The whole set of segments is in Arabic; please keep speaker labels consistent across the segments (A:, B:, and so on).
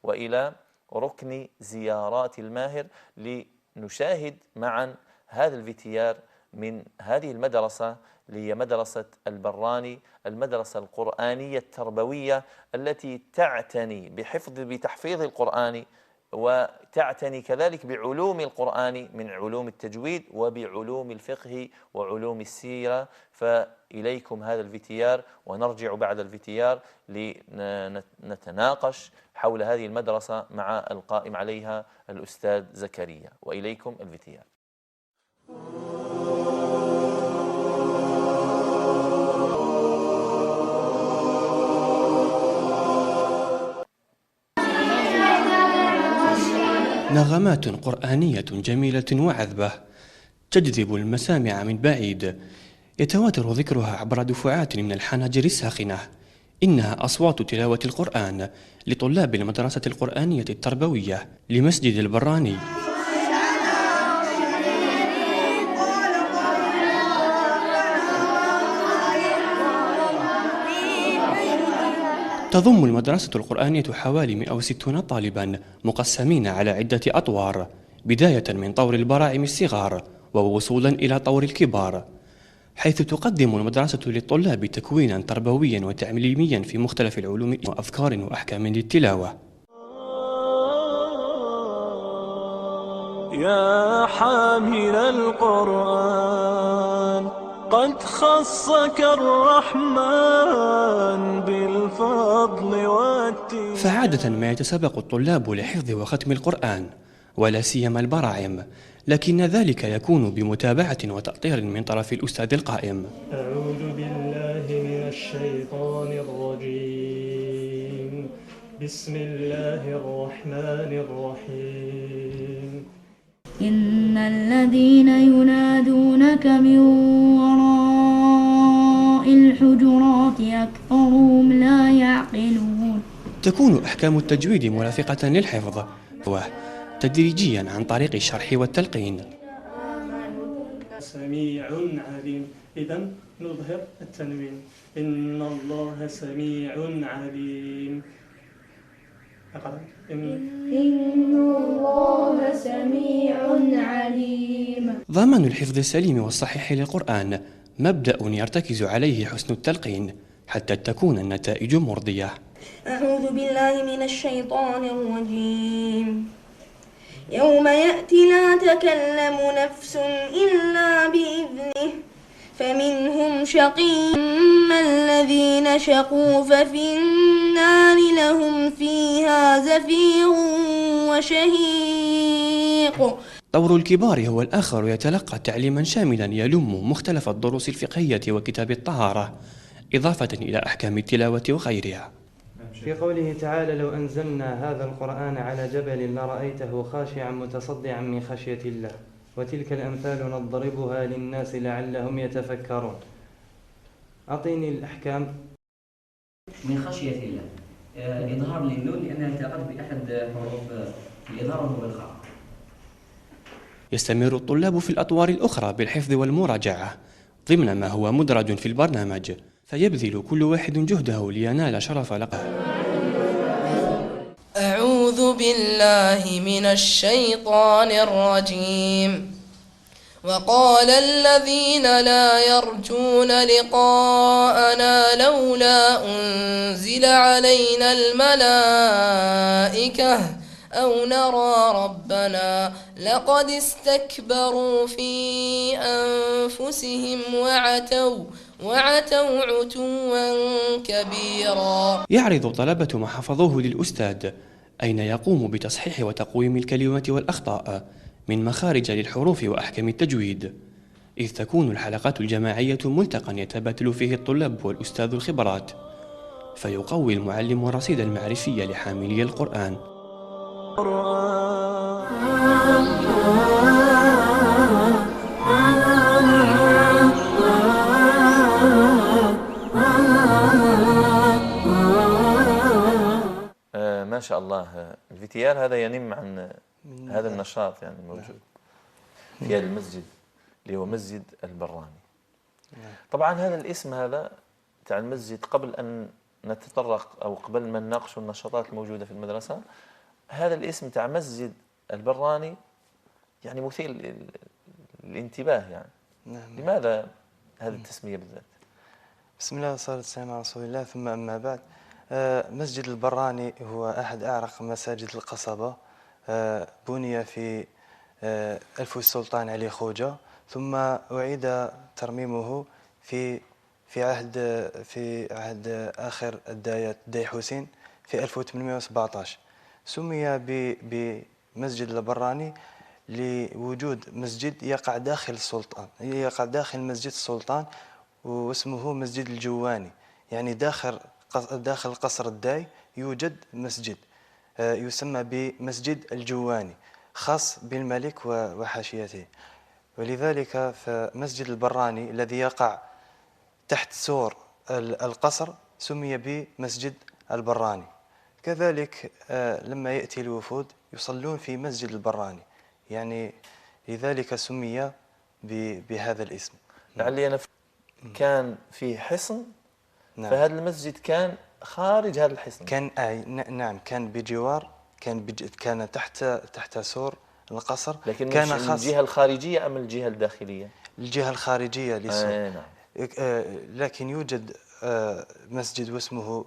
A: وإلى ركن زيارات الماهر لنشاهد معا هذا الفيتيار من هذه المدرسة اللي هي مدرسة البراني، المدرسة القرآنية التربوية التي تعتني بتحفيظ القرآن، وتعتني كذلك بعلوم القرآن من علوم التجويد وبعلوم الفقه وعلوم السيرة. فإليكم هذا الفيتيار، ونرجع بعد الفيتيار لنتناقش حول هذه المدرسة مع القائم عليها الأستاذ زكريا. وإليكم الفيتيار.
B: نغمات قرآنية جميلة وعذبة تجذب المسامع من بعيد، يتواتر ذكرها عبر دفعات من الحناجر الساخنة. إنها أصوات تلاوة القرآن لطلاب المدرسة القرآنية التربوية لمسجد البراني. تضم المدرسة القرآنية حوالي 160 طالبا مقسمين على عدة أطوار، بداية من طور البراعم الصغار ووصولا إلى طور الكبار، حيث تقدم المدرسة للطلاب تكوينا تربويا وتعليميا في مختلف العلوم وأفكار وأحكام للتلاوة.
C: يا حامل القرآن قد خصك الرحمن بالفضل والتيجان.
B: فعادة ما يتسابق الطلاب لحفظ وختم القرآن، ولا سيما البراعم، لكن ذلك يكون بمتابعة وتأطير من طرف الأستاذ القائم.
D: أعوذ بالله من الشيطان الرجيم. بسم الله الرحمن الرحيم.
E: إن الذين ينادونك من وراء الحجرات أكثرهم لا يعقلون.
B: تكون أحكام التجويد مرافقة للحفظ تدريجيا عن طريق الشرح والتلقين.
D: سميع عليم. إذن نظهر التنوين. إن الله سميع عليم.
E: إن الله سميع عليم.
B: ضمان الحفظ السليم والصحيح للقرآن مبدأ يرتكز عليه حسن التلقين حتى تكون النتائج مرضية.
F: أعوذ بالله من الشيطان الرجيم. يوم يأتي لا تكلم نفس إلا بإذنه فمنهم شقي. أما الذين شقوا ففي النار لهم فيها زفير وشهيق.
B: طور الكبار هو الآخر يتلقى تعليما شاملا يلم مختلف الدروس الفقهية وكتاب الطهارة، إضافة إلى أحكام التلاوة وغيرها.
G: في قوله تعالى: لو أنزلنا هذا القرآن على جبل لرأيته خاشعا متصدعا من خشية الله، وتلك الأمثال نضربها للناس لعلهم يتفكرون. أعطيني الأحكام.
H: من خشية الله إظهار للنون لأنها التقت بأحد حروف الإظهار وهو الخاء.
B: يستمر الطلاب في الأطوار الأخرى بالحفظ والمراجعة ضمن ما هو مدرج في البرنامج، فيبذل كل واحد جهده لينال شرف لقبه.
I: أعوذ بالله من الشيطان الرجيم. وقال الذين لا يرجون لقاءنا لولا أنزل علينا الملائكة أو نرى ربنا لقد استكبروا في أنفسهم وعتوا عتوا كبيرا.
B: يعرض طلبة ما حفظوه للأستاذ أين يقوم بتصحيح وتقويم الكلمات والأخطاء من مخارج للحروف وأحكام التجويد، إذ تكون الحلقات الجماعية ملتقى يتبادل فيه الطلاب والأستاذ الخبرات، فيقوي المعلم الرصيد المعرفي لحاملي القرآن.
A: ما شاء الله. الفيتيار هذا ينم عن هذا النشاط يعني موجود في هذا المسجد اللي هو مسجد البراني. طبعا هذا الاسم هذا تاع المسجد قبل أن نتطرق أو قبل ما نناقش النشاطات الموجودة في المدرسة، هذا الاسم تاع مسجد البراني يعني مثير للانتباه يعني.
G: نعم.
A: لماذا هذه التسمية بالذات؟
G: بسم الله والصلاة والسلام على رسول الله، ثم أما بعد. مسجد البراني هو أحد أعرق مساجد القصبة، بني في ألف السلطان علي خوجة، ثم أعيد ترميمه في عهد آخر الداي حسين في 1817. سمي بمسجد البراني لوجود مسجد يقع داخل السلطان، يقع داخل مسجد السلطان، واسمه مسجد الجواني. يعني داخل قصر الداي يوجد مسجد يسمى بمسجد الجواني خاص بالملك وحاشيته. ولذلك فمسجد البراني الذي يقع تحت سور القصر سمي بمسجد البراني. كذلك لما يأتي الوفود يصلون في مسجد البراني، يعني لذلك سمي بهذا الاسم.
A: لعلي أنا كان في حصن.
G: نعم.
A: فهذا المسجد كان خارج هذا الحصن.
G: كان نعم، كان بجوار، كان تحت سور القصر،
A: لكن
G: كان
A: مش
G: خاص
A: الجهة الخارجية أم الجهة الداخلية؟
G: الجهة الخارجية للسور.
A: نعم.
G: لكن يوجد مسجد واسمه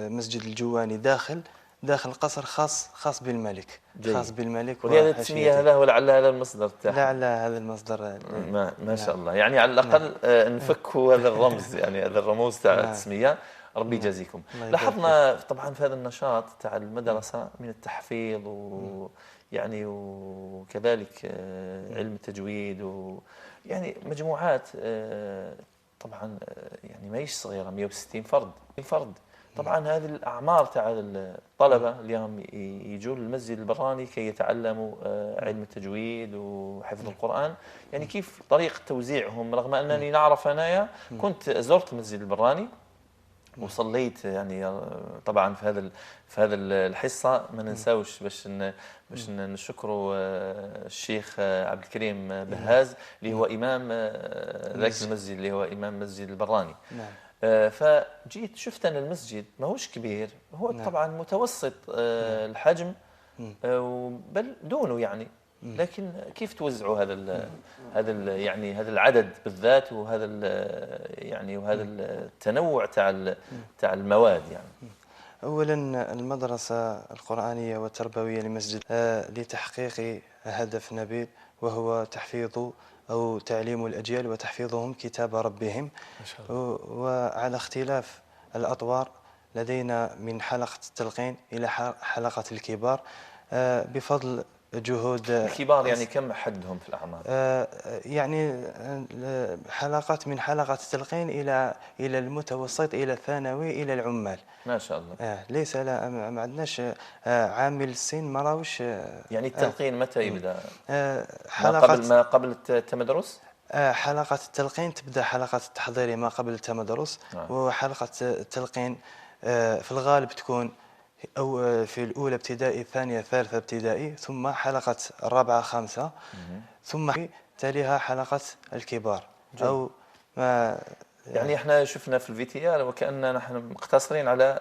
G: مسجد الجواني داخل القصر خاص بالملك.
A: جيد.
G: خاص بالملك
A: ولهذا التسمية هذا ولعل هذا المصدر تاعها.
G: لعل هذا المصدر.
A: ما شاء الله، يعني على الأقل نفكوا هذا الرمز، يعني هذا الرموز تاع التسمية. ربي يجازيكم. لاحظنا طبعا في هذا النشاط تاع المدرسة من التحفيظ يعني وكذلك علم التجويد يعني مجموعات طبعا يعني ما هيش صغيرة، 160 فرد. طبعا هذه الأعمار تاع الطلبة اليوم يجوا للمسجد البراني كي يتعلموا علم التجويد وحفظ القرآن. يعني كيف طريقة توزيعهم؟ رغم أنني نعرف أنايا كنت زرت المسجد البراني وصليت يعني طبعا في هذا الحصة ما ننساوش باش نشكروا الشيخ عبد الكريم بهاز اللي هو إمام ذاك المسجد، اللي هو إمام مسجد البراني. فجيت شفت أن المسجد ما هوش كبير، هو طبعا متوسط الحجم بل دونه يعني. لكن كيف توزعوا هذا يعني هذا العدد بالذات وهذا يعني وهذا التنوع تاع المواد يعني؟
G: أولا المدرسة القرآنية والتربوية لمسجد لتحقيق هدف نبيل، وهو تحفيظ أو تعليم الأجيال وتحفيظهم كتاب ربهم. وعلى اختلاف الأطوار لدينا من حلقة التلقين إلى حلقة الكبار بفضل جهود
A: الكبار. يعني كم حدهم في الأعمار؟
G: يعني حلقات من حلقة التلقين إلى المتوسط إلى الثانوي إلى العمال.
A: ما شاء الله.
G: ليس ما عندناش عامل السن ما راوش.
A: يعني التلقين متى يبدأ؟
G: ما
A: قبل التمدرس؟
G: حلقة التلقين تبدأ حلقة التحضير ما قبل التمدرس. وحلقة التلقين في الغالب تكون أو في الأولى ابتدائي، الثانية ثالثة ابتدائي، ثم حلقة الرابعة خامسة، ثم تليها حلقة الكبار. أو ما
A: يعني احنا شفنا في الفيتيار وكأننا نحن مقتصرين على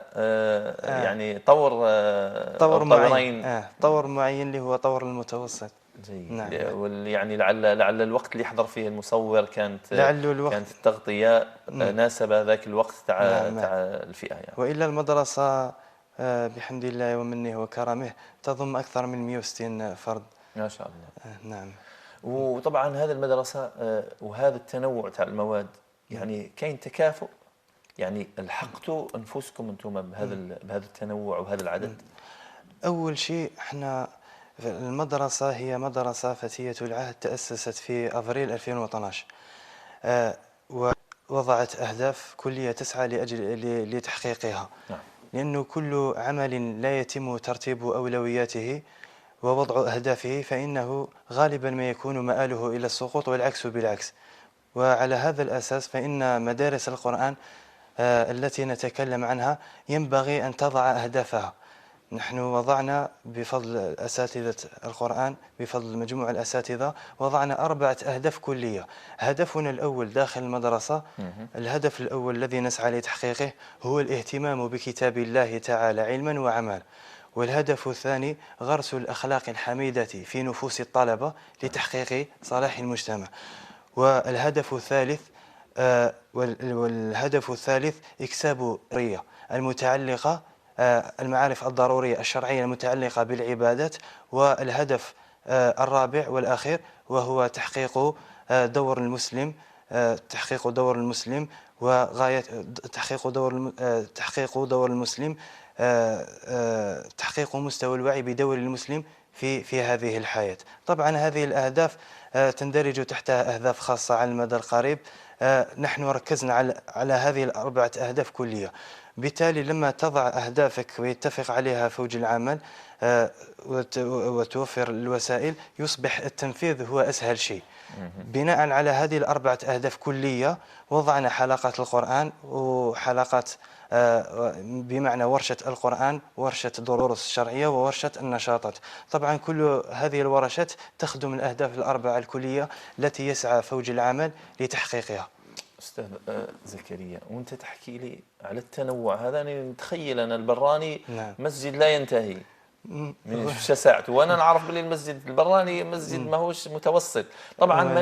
A: يعني طور
G: معين. طور معين اللي هو طور المتوسط.
A: جيد. نعم. يعني لعل الوقت اللي يحضر فيه المصور كانت التغطية ناسب ذاك الوقت تاع الفئة يعني.
G: وإلا المدرسة بحمد الله ومنه وكرمه تضم أكثر من 160 فرد.
A: ما شاء الله.
G: نعم.
A: وطبعا هذه المدرسة وهذا التنوع تاع المواد يعني كاين تكافؤ، يعني الحقتوا أنفسكم أنتم بهذا التنوع وهذا العدد؟
G: أول شيء احنا المدرسة هي مدرسة فتية العهد، تأسست في أفريل 2012 ووضعت أهداف كلية تسعى لتحقيقها.
A: نعم.
G: لأنه كل عمل لا يتم ترتيب أولوياته ووضع أهدافه فإنه غالبا ما يكون مآله إلى السقوط، والعكس بالعكس. وعلى هذا الأساس فإن مدارس القرآن التي نتكلم عنها ينبغي أن تضع أهدافها نحن وضعنا بفضل أساتذة القرآن، بفضل مجموع الأساتذة، وضعنا 4 أهداف كلية. هدفنا الأول داخل المدرسة، الهدف الأول الذي نسعى لتحقيقه هو الاهتمام بكتاب الله تعالى علما وعملا. والهدف الثاني غرس الأخلاق الحميدة في نفوس الطلبة لتحقيق صلاح المجتمع. والهدف الثالث إكساب الرية المتعلقة المعارف الضرورية الشرعية المتعلقة بالعبادات. والهدف الرابع والأخير وهو تحقيق دور المسلم وغاية تحقيق دور المسلم، تحقيق مستوى الوعي بدور المسلم في هذه الحياة. طبعا هذه الأهداف تندرج تحتها أهداف خاصة على المدى القريب. نحن ركزنا على هذه 4 أهداف كلية. بالتالي لما تضع أهدافك ويتفق عليها فوج العمل وتوفر الوسائل، يصبح التنفيذ هو أسهل شيء. بناء على هذه 4 أهداف كلية وضعنا حلقات القرآن وحلقات بمعنى ورشة القرآن، ورشة دروس الشرعية، وورشة النشاطات. طبعا كل هذه الورشات تخدم الأهداف 4 الكلية التي يسعى فوج العمل لتحقيقها.
A: أستاذ زكريا، وأنت تحكي لي على التنوع هذا، أنا متخيل أنا البراني مسجد لا ينتهي من شسعته، وانا نعرف باللي المسجد البراني مسجد ماهوش متوسط. طبعا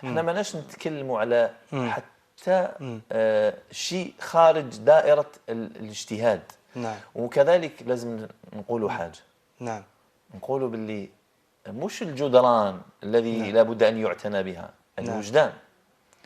A: احنا ماناش نتكلموا على حتى شيء خارج دائرة الاجتهاد. وكذلك لازم نقولوا حاجة، نقولوا باللي مش الجدران الذي لابد أن يعتنى بها، الوجدان.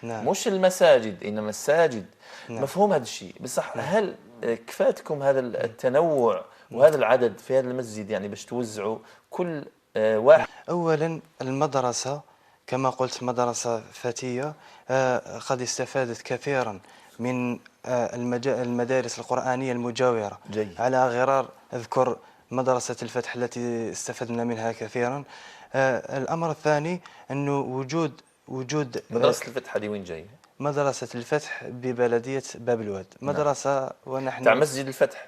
A: مش المساجد إنما الساجد. مفهوم هذا الشيء، بصح هل كفاتكم هذا التنوع وهذا العدد في هذا المسجد يعني باش توزعوا كل واحد؟
G: أولا المدرسة كما قلت مدرسة فتية، قد استفادت كثيرا من المدارس القرآنية المجاورة. على غرار أذكر مدرسة الفتح التي استفدنا منها كثيرا. الأمر الثاني أنه وجود
A: مدرسة الفتح هذه وين جاية؟
G: مدرسة الفتح ببلدية باب الواد، مدرسة ونحن
A: تاع مسجد الفتح.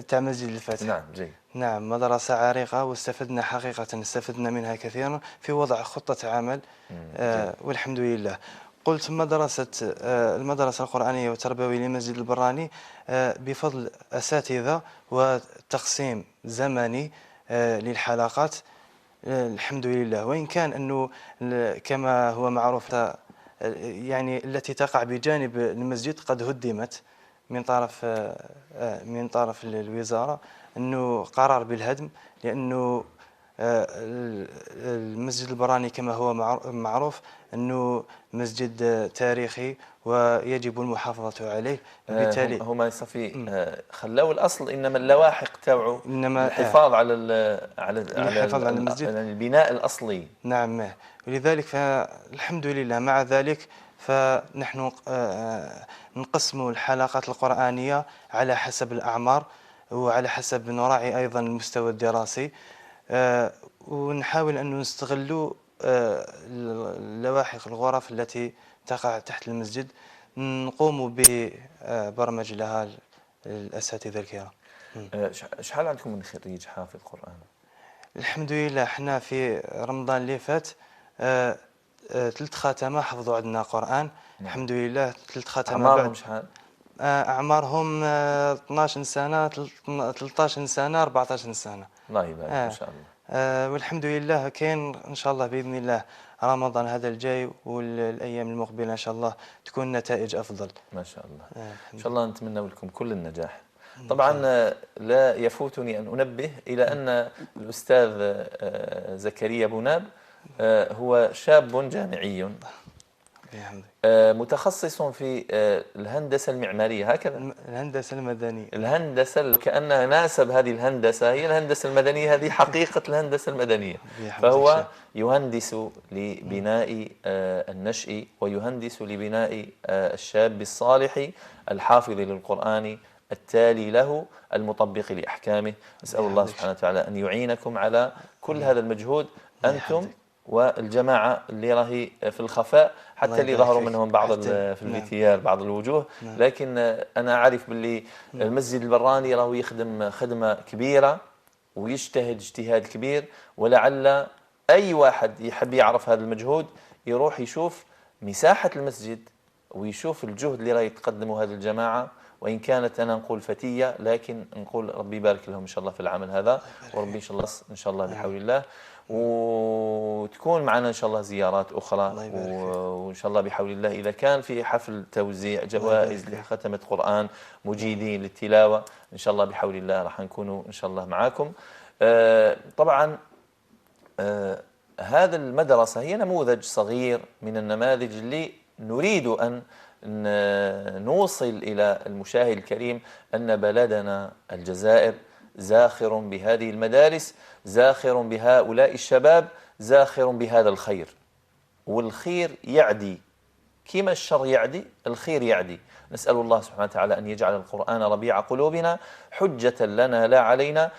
G: تاع مسجد الفتح.
A: نعم جيد.
G: نعم مدرسة عريقة، واستفدنا حقيقة استفدنا منها كثيرا في وضع خطة عمل. والحمد لله. قلت المدرسة القرآنية والتربوية لمسجد البراني بفضل أساتذة وتقسيم زمني للحلقات الحمد لله. وإن كان أنه كما هو معروف يعني التي تقع بجانب المسجد قد هدمت من طرف الوزارة، أنه قرار بالهدم، لأنه المسجد البراني كما هو معروف أنه مسجد تاريخي ويجب المحافظة عليه.
A: بالتالي هما يصفي خلاو الأصل، إنما اللواحق تاعو الحفاظ على المسجد، البناء الأصلي.
G: نعم. ولذلك فالحمد لله مع ذلك فنحن نقسم الحلقات القرآنية على حسب الأعمار وعلى حسب نراعي أيضا المستوى الدراسي، ونحاول أن نستغل اللواحق الغرف التي تقع تحت المسجد، نقوم ببرمج لها الأساتذة الكرام.
A: شحال عندكم من خريج حافظ قرآن؟
G: الحمد لله احنا في رمضان اللي فات 3 ختمة حفظوا عندنا قرآن. الحمد لله 3 ختمة.
A: أعمارهم شحال؟
G: أعمارهم 12 سنة 13 سنة 14 سنة.
A: الله يبارك ما شاء الله.
G: والحمد لله كاين إن شاء الله بإذن الله رمضان هذا الجاي والأيام المقبلة إن شاء الله تكون نتائج أفضل
A: ما شاء الله. إن شاء الله نتمنى لكم كل النجاح. طبعا لا يفوتني أن أنبه إلى أن الأستاذ زكريا بوناب هو شاب جامعي متخصص في الهندسة المعمارية، هكذا
G: الهندسة المدنية.
A: الهندسة كأنها ناسب هذه الهندسة هي الهندسة المدنية، هذه حقيقة الهندسة المدنية. فهو يهندس لبناء النشء ويهندس لبناء الشاب الصالح الحافظ للقرآن التالي له المطبق لأحكامه. نسأل الله سبحانه وتعالى أن يعينكم على كل هذا المجهود أنتم والجماعة اللي راهي في الخفاء، حتى اللي ظهروا منهم بعض في الفيديوهات بعض الوجوه. لكن أنا أعرف باللي المسجد البراني راهو يخدم خدمة كبيرة ويجتهد اجتهاد كبير، ولعل أي واحد يحب يعرف هذا المجهود يروح يشوف مساحة المسجد ويشوف الجهد اللي راح يتقدمه هذه الجماعة، وإن كانت أنا نقول فتية لكن نقول ربي يبارك لهم إن شاء الله في العمل هذا، وربي إن شاء الله بحول الله وتكون معنا إن شاء الله زيارات أخرى، وإن شاء الله بحول الله إذا كان في حفل توزيع جوائز لختمة قرآن مجيدين للتلاوة إن شاء الله بحول الله راح نكونوا إن شاء الله معاكم. طبعا هذا المدرسة هي نموذج صغير من النماذج اللي نريد أن نوصل إلى المشاهد الكريم أن بلدنا الجزائر زاخر بهذه المدارس، زاخر بهؤلاء الشباب، زاخر بهذا الخير، والخير يعدي كما الشر يعدي الخير يعدي. نسأل الله سبحانه وتعالى أن يجعل القرآن ربيع قلوبنا، حجة لنا لا علينا،